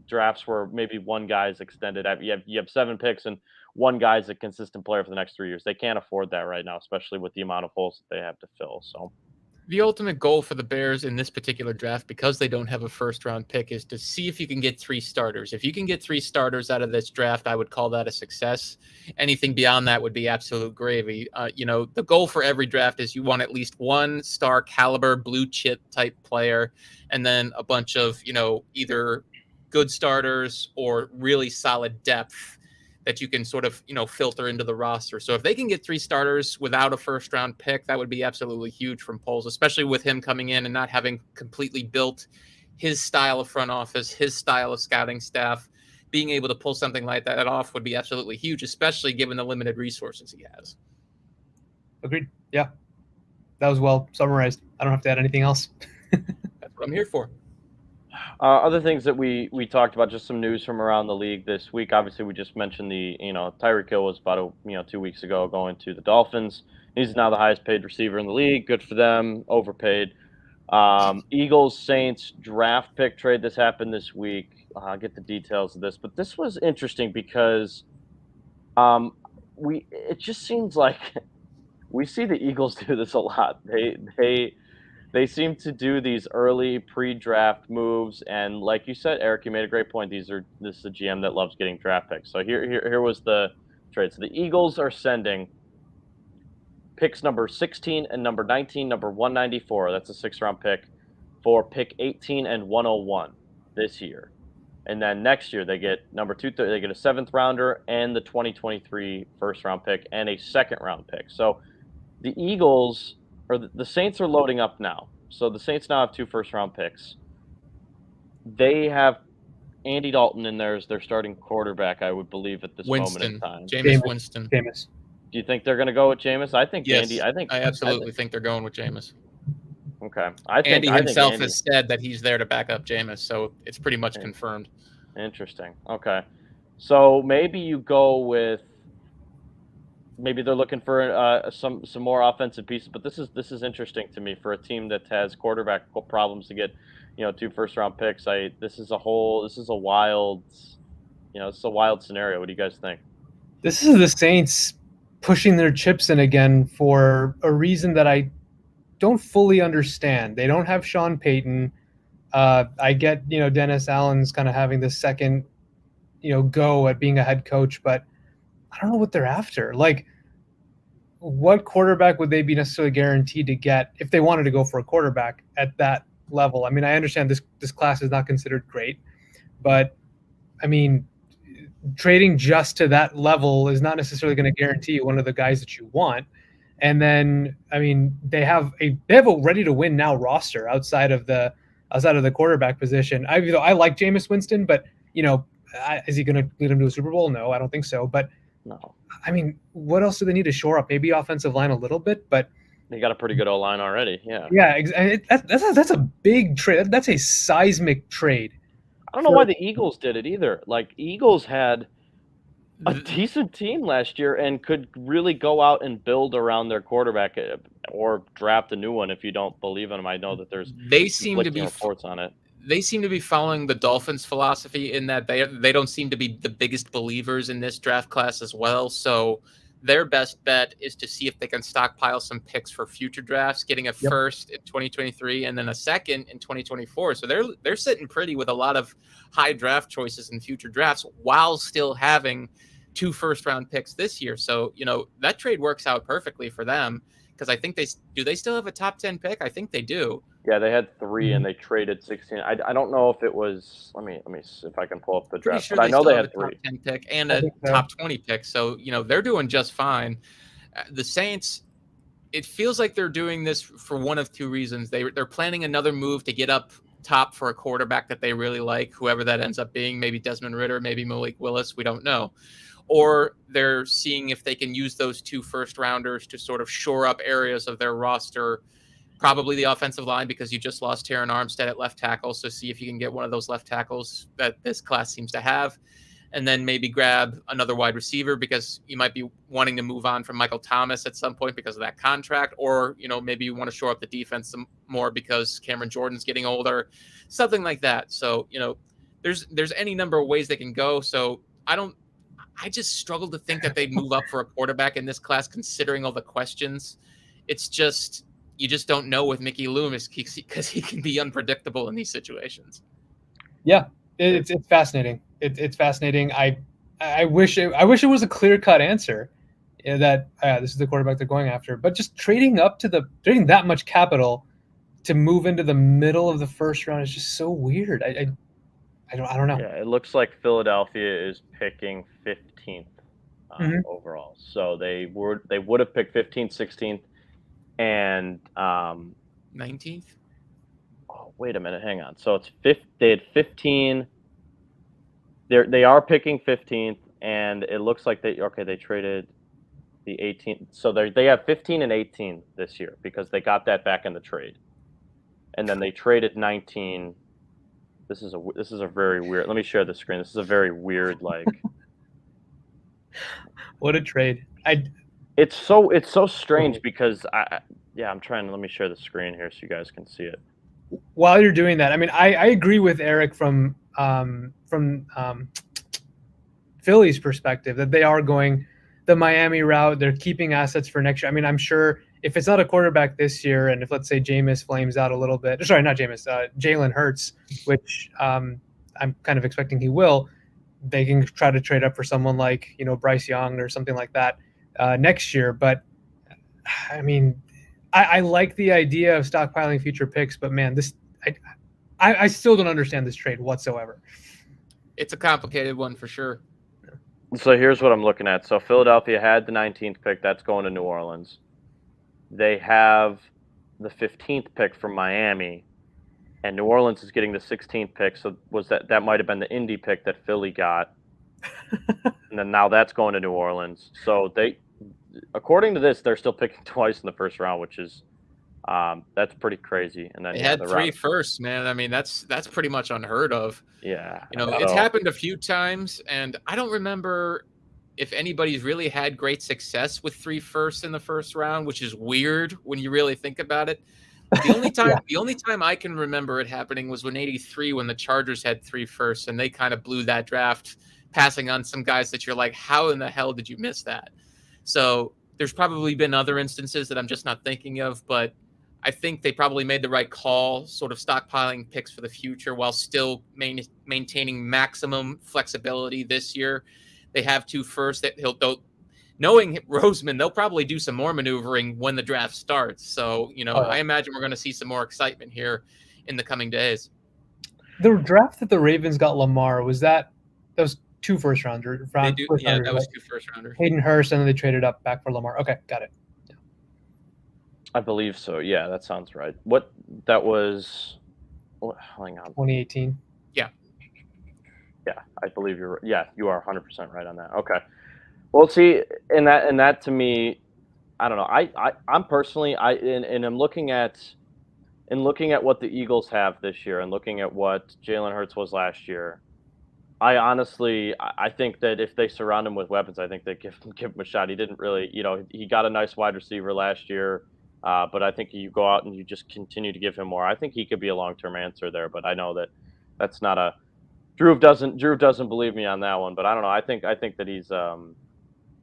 drafts where maybe one guy's extended. You have 7 picks and one guy's a consistent player for the next 3 years. They can't afford that right now, especially with the amount of holes that they have to fill. So the ultimate goal for the Bears in this particular draft, because they don't have a first-round pick, is to see if you can get 3 starters. If you can get 3 starters out of this draft, I would call that a success. Anything beyond that would be absolute gravy. The goal for every draft is you want at least one star caliber blue chip type player, and then a bunch of, either good starters or really solid depth that you can sort of, filter into the roster. So if they can get 3 starters without a first round pick, that would be absolutely huge from Poles, especially with him coming in and not having completely built his style of front office, his style of scouting staff. Being able to pull something like that off would be absolutely huge, especially given the limited resources he has. Agreed. Yeah. That was well summarized. I don't have to add anything else. That's what I'm here for. Other things that we talked about, just some news from around the league this week. Obviously, we just mentioned Tyreek Hill was about 2 weeks ago going to the Dolphins. He's now the highest paid receiver in the league. Good for them. Overpaid. Eagles Saints draft pick trade. This happened this week. I'll get the details of this, but this was interesting because it just seems like we see the Eagles do this a lot. They seem to do these early pre-draft moves, and like you said, Eric, you made a great point. This is a GM that loves getting draft picks. So here was the trade. So the Eagles are sending picks number 16 and number 19, number 194. That's a 6th-round pick for pick 18 and 101 this year, and then next year they get number 2. They get a 7th rounder and the 2023 first-round pick and a 2nd-round pick. So the Eagles. Or the Saints are loading up now. So the Saints now have 2 first-round picks. They have Andy Dalton in there as their starting quarterback, I would believe, at this moment in time. Jameis Winston. Jameis. Do you think they're going to go with Jameis? I think yes, Andy. I absolutely think they're going with Jameis. Okay. Andy himself has said that he's there to back up Jameis, so it's pretty much confirmed. Interesting. Okay. So maybe you go with. Maybe they're looking for some more offensive pieces, but this is interesting to me for a team that has quarterback problems to get 2 first-round picks. This is a wild scenario. What do you guys think? This is the Saints pushing their chips in again for a reason that I don't fully understand. They don't have Sean Payton. I get Dennis Allen's kind of having the second go at being a head coach, but I don't know what they're after. Like, what quarterback would they be necessarily guaranteed to get if they wanted to go for a quarterback at that level? I mean, I understand this class is not considered great, but I mean, trading just to that level is not necessarily going to guarantee you one of the guys that you want. And then, I mean, they have a ready to win now roster outside of the quarterback position. I like Jameis Winston, but is he going to lead them to a Super Bowl? No, I don't think so. But no. I mean, what else do they need to shore up? Maybe offensive line a little bit, but they got a pretty good O-line already. Yeah. Yeah, that's a big trade. That's a seismic trade. I don't know why the Eagles did it either. Like, Eagles had a decent team last year and could really go out and build around their quarterback or draft a new one if you don't believe in them. I know that there's reports on it. They seem to be following the Dolphins' philosophy in that they don't seem to be the biggest believers in this draft class as well. So their best bet is to see if they can stockpile some picks for future drafts, getting a first in 2023 and then a second in 2024. So they're sitting pretty with a lot of high draft choices in future drafts while still having 2 first-round picks this year. So, that trade works out perfectly for them because I think they still have a top 10 pick? I think they do. Yeah, they had 3 and they traded 16. I don't know if it was. Let me see if I can pull up the draft. Sure, but I know they had 3. Top 10 pick and a top 20 pick. So they're doing just fine. The Saints, it feels like they're doing this for one of 2 reasons. They're planning another move to get up top for a quarterback that they really like, whoever that ends up being, maybe Desmond Ridder, maybe Malik Willis, we don't know. Or they're seeing if they can use those 2 first-rounders to sort of shore up areas of their roster, probably the offensive line, because you just lost Terron Armstead at left tackle, so see if you can get one of those left tackles that this class seems to have. And then maybe grab another wide receiver because you might be wanting to move on from Michael Thomas at some point because of that contract. Or, maybe you want to shore up the defense some more because Cameron Jordan's getting older, something like that. So, there's any number of ways they can go. So I just struggle to think that they'd move up for a quarterback in this class, considering all the questions. It's just, you just don't know with Mickey Loomis because he can be unpredictable in these situations. Yeah, it's fascinating. It's fascinating. I wish it was a clear-cut answer that this is the quarterback they're going after. But just trading that much capital to move into the middle of the first round is just so weird. I don't know. Yeah, it looks like Philadelphia is picking 15th overall. So they would have picked 15th, 16th, and 19th. Oh, wait a minute, hang on. So it's they had 15. They are picking 15th, and it looks like they traded the 18th. So they have 15 and 18 this year because they got that back in the trade, and then they traded 19. This is a very weird. Let me share the screen. This is a very weird What a trade! It's so strange because I'm trying to let me share the screen here so you guys can see it. While you're doing that, I mean, I agree with Eric from Philly's perspective that they are going the Miami route. They're keeping assets for next year. I mean, I'm sure if it's not a quarterback this year, and if let's say Jameis flames out a little bit, sorry, not Jameis, Jalen Hurts, which I'm kind of expecting he will, they can try to trade up for someone like Bryce Young or something like that next year. But I mean, I like the idea of stockpiling future picks, but man, I still don't understand this trade whatsoever. It's a complicated one for sure. So here's what I'm looking at. So Philadelphia had the 19th pick. That's going to New Orleans. They have the 15th pick from Miami, and New Orleans is getting the 16th pick. So that might have been the Indy pick that Philly got, and then now that's going to New Orleans. So according to this, they're still picking twice in the first round, which is that's pretty crazy. And then they had 3 firsts, man. I mean, that's pretty much unheard of. Yeah, it's happened a few times, and I don't remember if anybody's really had great success with 3 firsts in the first round, which is weird when you really think about it. The only time I can remember it happening was when '83, when the Chargers had 3 firsts, and they kind of blew that draft, passing on some guys that you're like, how in the hell did you miss that? So there's probably been other instances that I'm just not thinking of, but I think they probably made the right call, sort of stockpiling picks for the future while still maintaining maximum flexibility this year. They have 2 firsts that knowing Roseman, they'll probably do some more maneuvering when the draft starts. So, I imagine we're going to see some more excitement here in the coming days. The draft that the Ravens got Lamar, was that was 2 first rounders? That was 2 first rounders. Hayden Hurst, and then they traded up back for Lamar. Okay, got it. Yeah. I believe so. Yeah, that sounds right. That was? Hang on. 2018. Yeah, I believe you're. Yeah, you are 100% right on that. Okay. Well, see, and that to me, I don't know. I'm personally and I'm looking at what the Eagles have this year and looking at what Jalen Hurts was last year. I think that if they surround him with weapons, I think they give him a shot. He didn't really, he got a nice wide receiver last year, but I think you go out and you just continue to give him more. I think he could be a long-term answer there, but I know that's not a. Drew doesn't believe me on that one, but I don't know. I think that he's a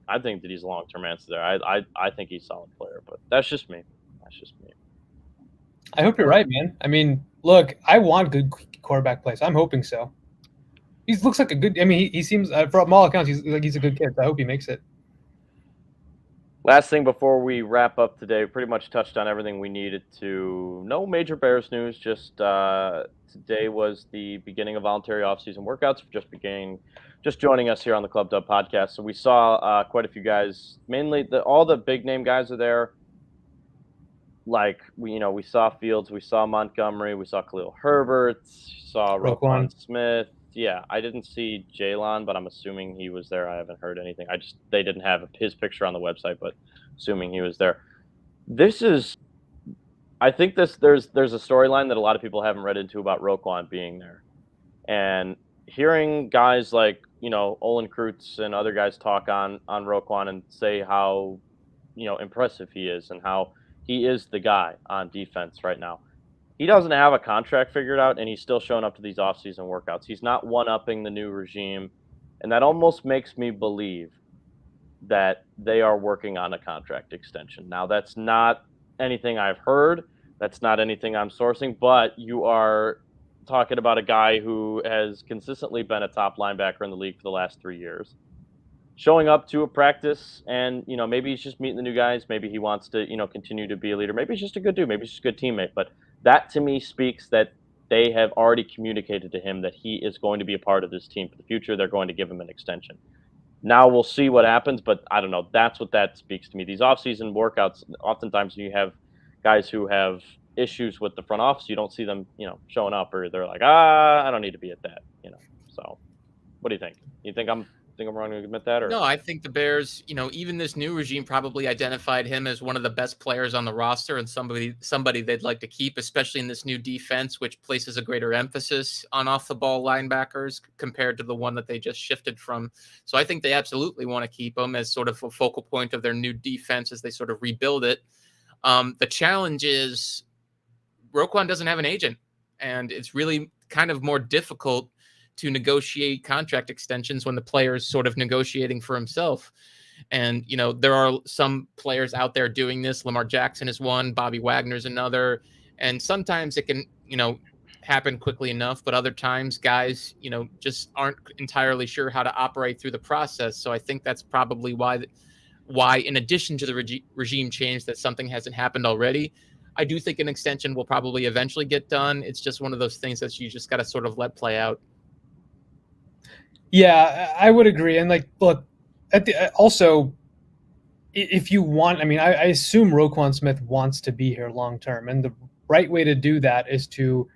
long-term answer there. I think he's a solid player, but that's just me. I hope you're right, man. I mean, look, I want good quarterback play, so I'm hoping so. He looks like a good. I mean, he seems, from all accounts, he's a good kid. So I hope he makes it. Last thing before we wrap up today, we pretty much touched on everything we needed to. No major Bears news. Just today was the beginning of voluntary off-season workouts. Just joining us here on the Club Dub podcast. So we saw quite a few guys. Mainly all the big name guys are there. like we saw Fields, we saw Montgomery, we saw Khalil Herbert, saw Roquan. Roquan Smith. Yeah, I didn't see Jalen, but I'm assuming he was there. I haven't heard anything. They didn't have his picture on the website, but assuming he was there. I think there's a storyline that a lot of people haven't read into about Roquan being there, and hearing guys like Olin Kreutz and other guys talk on Roquan and say how impressive he is and how he is the guy on defense right now. He doesn't have a contract figured out, and he's still showing up to these offseason workouts. He's not one-upping the new regime, and that almost makes me believe that they are working on a contract extension. Now, that's not anything I've heard. That's not anything I'm sourcing, but you are talking about a guy who has consistently been a top linebacker in the league for the last 3 years, showing up to a practice, and maybe he's just meeting the new guys. Maybe he wants to continue to be a leader. Maybe he's just a good dude. Maybe he's just a good teammate. But that to me speaks that they have already communicated to him that he is going to be a part of this team for the future. They're going to give him an extension. Now we'll see what happens, but I don't know. That's what that speaks to me. These offseason workouts, oftentimes you have guys who have issues with the front office. You don't see them, showing up, or they're like, I don't need to be at that, So, what do you think? You think I'm wrong to admit that? Or no, I think the Bears, even this new regime probably identified him as one of the best players on the roster and somebody they'd like to keep, especially in this new defense, which places a greater emphasis on off the ball linebackers compared to the one that they just shifted from. So I think they absolutely want to keep him as sort of a focal point of their new defense as they sort of rebuild it. The challenge is Roquan doesn't have an agent, and it's really kind of more difficult to negotiate contract extensions when the player is sort of negotiating for himself. And, there are some players out there doing this. Lamar Jackson is one, Bobby Wagner's another. And sometimes it can, happen quickly enough, but other times guys, just aren't entirely sure how to operate through the process. So I think that's probably why in addition to the regime change, that something hasn't happened already. I do think an extension will probably eventually get done. It's just one of those things that you just got to sort of let play out. Yeah, I would agree. And look, also, if you want, I assume Roquan Smith wants to be here long term, and the right way to do that is to,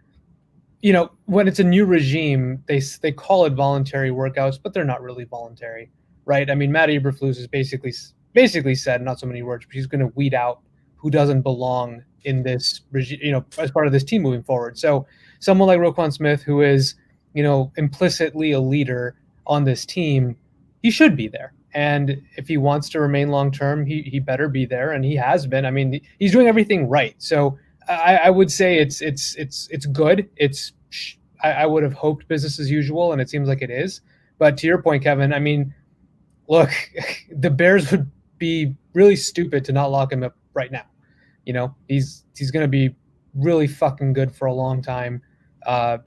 when it's a new regime, they call it voluntary workouts, but they're not really voluntary, right? Matt Eberflus has basically said, not so many words, but he's going to weed out who doesn't belong in this regime, as part of this team moving forward. So someone like Roquan Smith, who is, implicitly a leader on this team, he should be there. And if he wants to remain long term, he better be there, and he has been. He's doing everything right. So I would say it's good. I would have hoped business as usual, and it seems like it is. But to your point, Kevin, look, the Bears would be really stupid to not lock him up right now. He's going to be really fucking good for a long time.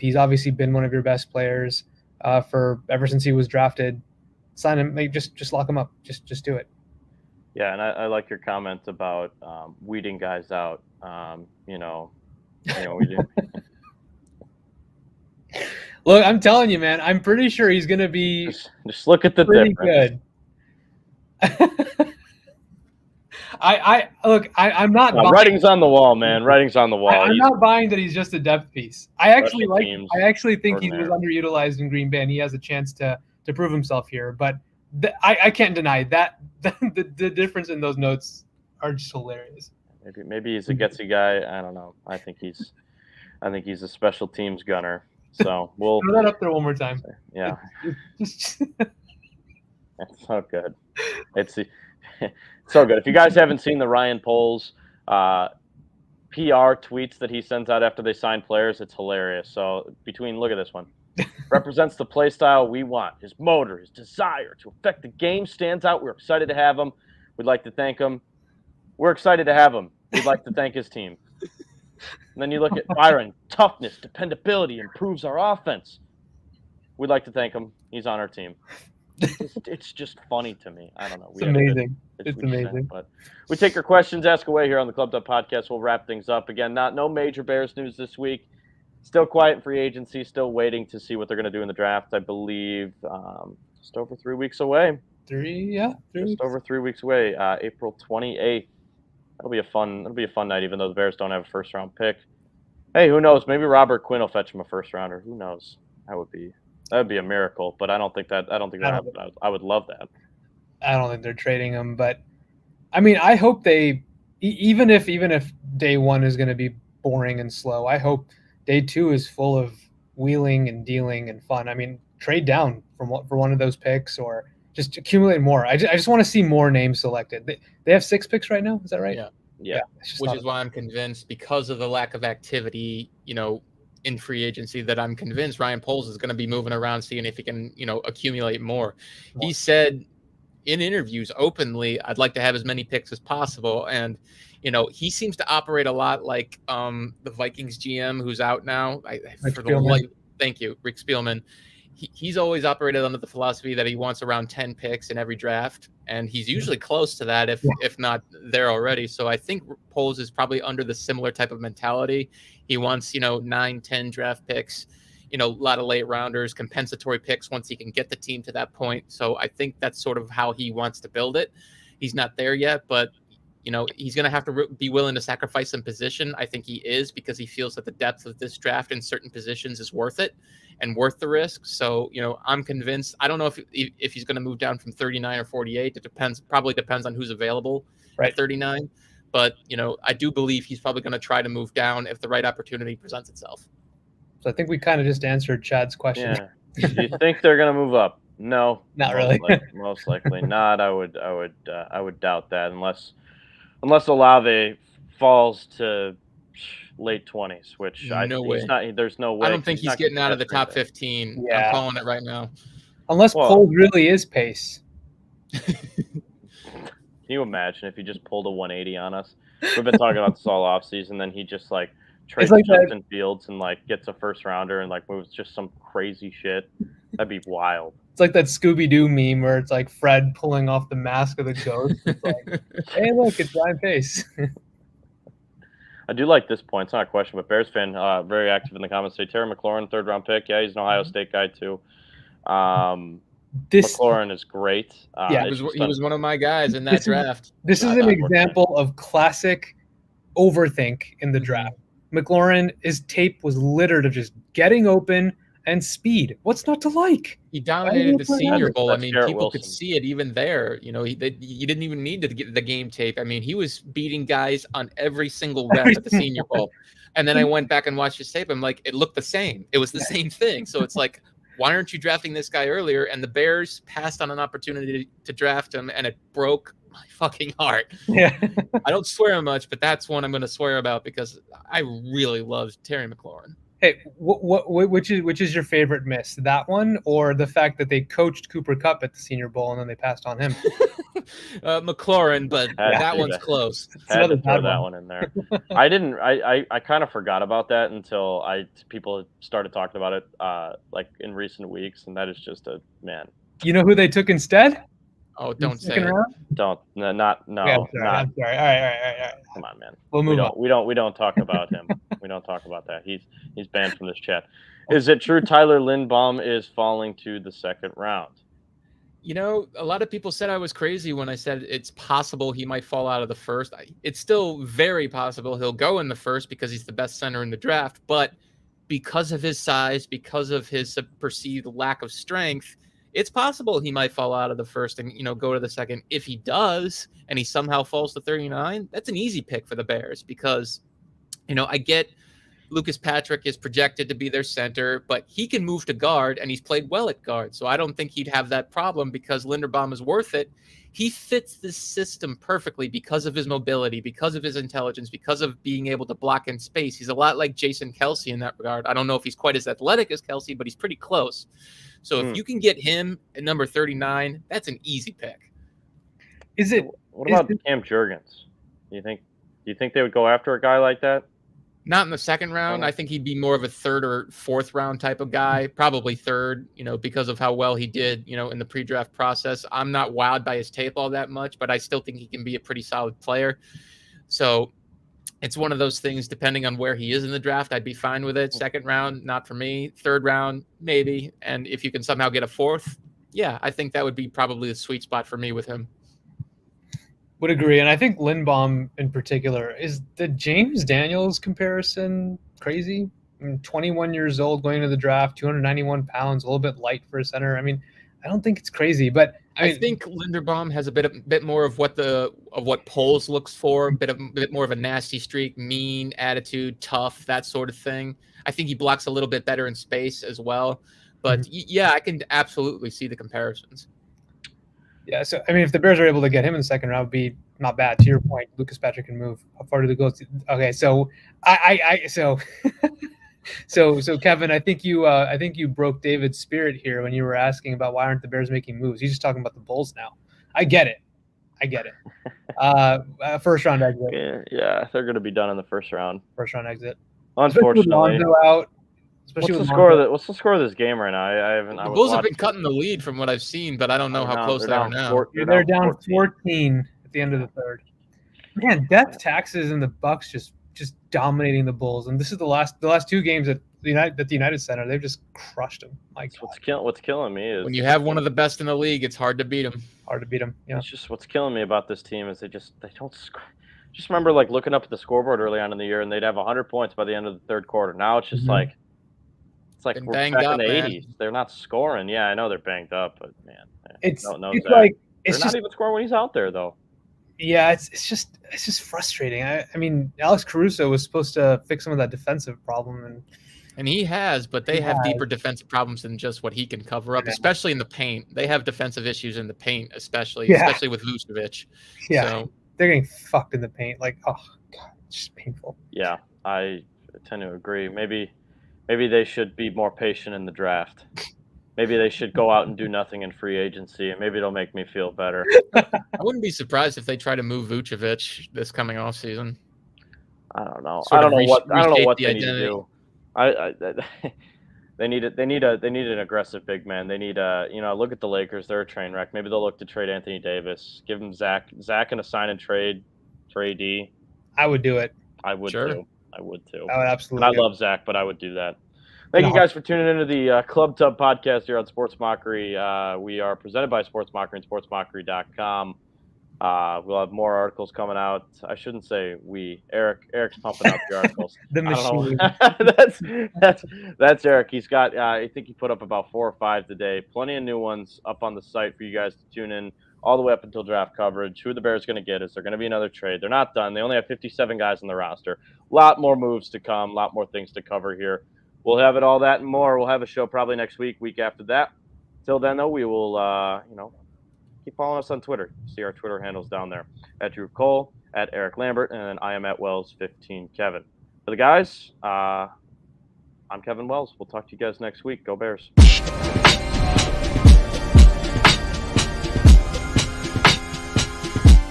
He's obviously been one of your best players for ever since he was drafted. Sign him, just lock him up. Just do it. Yeah, and I like your comment about weeding guys out. We do. Look, I'm telling you, man. I'm pretty sure he's gonna be just look at the pretty difference. Good. I'm not. Writing's on the wall, man. Writing's on the wall. I'm not buying that he's just a depth piece. I actually think he was underutilized in Green Bay, and he has a chance to prove himself here. But I can't deny that the difference in those notes are just hilarious. Maybe he's a gutsy guy. I don't know. I think he's a special teams gunner. So we'll throw that up there one more time. Yeah. That's so good. It's so good. If you guys haven't seen the Ryan Poles PR tweets that he sends out after they sign players, it's hilarious. So look at this one. Represents the play style we want. His motor, his desire to affect the game stands out. We're excited to have him. We'd like to thank him. We're excited to have him. We'd like to thank his team. And then you look at Byron, toughness, dependability, improves our offense. We'd like to thank him. He's on our team. It's just funny to me. I don't know. It's amazing. It's amazing. But we take your questions, ask away here on the Clubbed Up Podcast. We'll wrap things up. Again, no major Bears news this week. Still quiet in free agency. Still waiting to see what they're going to do in the draft. I believe just over 3 weeks away. Just over 3 weeks away. April 28th It'll be a fun night, even though the Bears don't have a first round pick. Hey, who knows? Maybe Robert Quinn will fetch him a first rounder. Who knows? That would be a miracle. But I don't think that happened. I would love that. I don't think they're trading him, but I mean, I hope they even if day one is going to be boring and slow, I hope day two is full of wheeling and dealing and fun. I mean, trade down for one of those picks or just accumulate more. I just want to see more names selected. They have 6 picks right now. Is that right? Yeah. Which is why I'm convinced, because of the lack of activity, in free agency, that I'm convinced Ryan Poles is going to be moving around, seeing if he can, accumulate more. He said in interviews openly, I'd like to have as many picks as possible. And, he seems to operate a lot like the Vikings GM who's out now. Thank you, Rick Spielman. He's always operated under the philosophy that he wants around 10 picks in every draft, and he's usually close to that, if not there already. So I think Poles is probably under the similar type of mentality. He wants, 9, 10 draft picks, a lot of late rounders, compensatory picks once he can get the team to that point. So I think that's sort of how he wants to build it. He's not there yet, but he's going to have to be willing to sacrifice some position. I think he is, because he feels that the depth of this draft in certain positions is worth it and worth the risk. So, I'm convinced. I don't know if he's going to move down from 39 or 48. It probably depends on who's available at 39. But, I do believe he's probably going to try to move down if the right opportunity presents itself. So I think we kind of just answered Chad's question. Yeah. Do you think they're going to move up? No, not really. Most likely not. I would doubt that unless Olave falls to late 20s, which there's no way. I don't think he's getting out of the top 15. Yeah. I'm calling it right now. Unless Poles really is pace. Can you imagine if he just pulled a 180 on us? We've been talking about this all offseason, then he just trades Justin Fields and gets a first rounder and moves just some crazy shit. That'd be wild. It's like that Scooby-Doo meme where it's Fred pulling off the mask of the ghost. It's hey, look, it's Ryan Pace. I do like this point. It's not a question, but Bears fan, very active in the comments. Say Terry McLaurin, 3rd round pick. Yeah, he's an Ohio State guy too. McLaurin is great. He was one of my guys in that draft. This is an example of classic overthink in the draft. McLaurin, his tape was littered of just getting open and speed. What's not to like? He dominated the Senior Bowl. I mean, people could see it even there. You didn't even need to get the game tape. I mean, he was beating guys on every single rep at the Senior Bowl. And then I went back and watched his tape. I'm like, it looked the same. It was the same thing. So it's like, why aren't you drafting this guy earlier? And the Bears passed on an opportunity to draft him, and it broke my fucking heart. Yeah. I don't swear much, but that's one I'm going to swear about because I really love Terry McLaurin. Hey, which is your favorite miss? That one, or the fact that they coached Cooper Kupp at the Senior Bowl and then they passed on him? McLaurin, but that one's close. Had to throw that one in there. I kind of forgot about that until people started talking about it in recent weeks, and that is just a man. You know who they took instead? Oh, don't say it. Don't. No. Yeah, I'm sorry. All right. Come on, man. We'll move on. We don't talk about him. We don't talk about that. He's banned from this chat. Is it true Tyler Linderbaum is falling to the 2nd round? A lot of people said I was crazy when I said it's possible he might fall out of the 1st. It's still very possible he'll go in the 1st because he's the best center in the draft. But because of his size, because of his perceived lack of strength, it's possible he might fall out of the 1st and, go to the 2nd. If he does and he somehow falls to 39, that's an easy pick for the Bears because, I get Lucas Patrick is projected to be their center, but he can move to guard and he's played well at guard. So I don't think he'd have that problem because Linderbaum is worth it. He fits this system perfectly because of his mobility, because of his intelligence, because of being able to block in space. He's a lot like Jason Kelce in that regard. I don't know if he's quite as athletic as Kelce, but he's pretty close. So if you can get him at number 39, that's an easy pick. What about Cam Jurgens? Do you think they would go after a guy like that? Not in the 2nd round. I think he'd be more of a 3rd or 4th round type of guy, probably 3rd, because of how well he did, in the pre-draft process. I'm not wowed by his tape all that much, but I still think he can be a pretty solid player. So it's one of those things, depending on where he is in the draft, I'd be fine with it. 2nd round, not for me. 3rd round, maybe. And if you can somehow get a 4th, yeah, I think that would be probably the sweet spot for me with him. Would agree, and I think Lindbaum in particular is the James Daniels comparison crazy. I mean, 21 years old, going to the draft, 291 pounds, a little bit light for a center. I mean, I don't think it's crazy, but I think Linderbaum has a bit more of what Poles looks for, a bit more of a nasty streak, mean attitude, tough, that sort of thing. I think he blocks a little bit better in space as well. But yeah, I can absolutely see the comparisons. Yeah, so I mean, if the Bears are able to get him in the second round, would be not bad. To your point, Lucas Patrick can move. How far do they go? Okay, so so Kevin, I think you broke David's spirit here when you were asking about why aren't the Bears making moves. He's just talking about the Bulls now. I get it. First round exit. Yeah, they're going to be done in the first round. First round exit. Unfortunately. Out. What's the score of this game right now? The Bulls have been cutting the lead from what I've seen, but I don't know how close they are now. They're down 14 at the end of the third. Man, death taxes and the Bucks just dominating the Bulls, and this is the last two games at the United Center. They've just crushed them. What's killing me is when you have one of the best in the league, it's hard to beat them. Yeah, it's just what's killing me about this team is they don't score. Just remember looking up at the scoreboard early on in the year, and they'd have 100 points by the end of the third quarter. Now it's just we're back in the 80s. They're not scoring. Yeah, I know they're banged up, but man, it's Zach. It's not even scoring when he's out there though. Yeah, it's just frustrating. I mean, Alex Caruso was supposed to fix some of that defensive problem, and he has, but they have deeper defensive problems than just what he can cover up, especially in the paint. They have defensive issues in the paint, especially with Vucevic. Yeah, so they're getting fucked in the paint. Oh god, it's just painful. Yeah, I tend to agree. Maybe they should be more patient in the draft. Maybe they should go out and do nothing in free agency, and maybe it'll make me feel better. I wouldn't be surprised if they try to move Vucevic this coming off season. I don't know. I don't know what they need to do. They need an aggressive big man. They need look at the Lakers. They're a train wreck. Maybe they'll look to trade Anthony Davis. Give them Zach and a sign and trade for AD. I would do it. I would too. I would absolutely. And I love Zach, but I would do that. Thank you guys for tuning into the Club Tub podcast here on Sports Mockery. We are presented by Sports Mockery and sportsmockery.com. We'll have more articles coming out. I shouldn't say we. Eric's pumping out the articles. The machine. That's Eric. He's got. I think he put up about 4 or 5 today. Plenty of new ones up on the site for you guys to tune in all the way up until draft coverage. Who the Bears going to get? Is there going to be another trade? They're not done. They only have 57 guys on the roster. A lot more moves to come. A lot more things to cover here. We'll have it all that and more. We'll have a show probably next week after that. Till then, though, we will, keep following us on Twitter. See our Twitter handles down there. At Drew Cole, at Eric Lambert, and I am at Wells15 Kevin. For the guys, I'm Kevin Wells. We'll talk to you guys next week. Go Bears.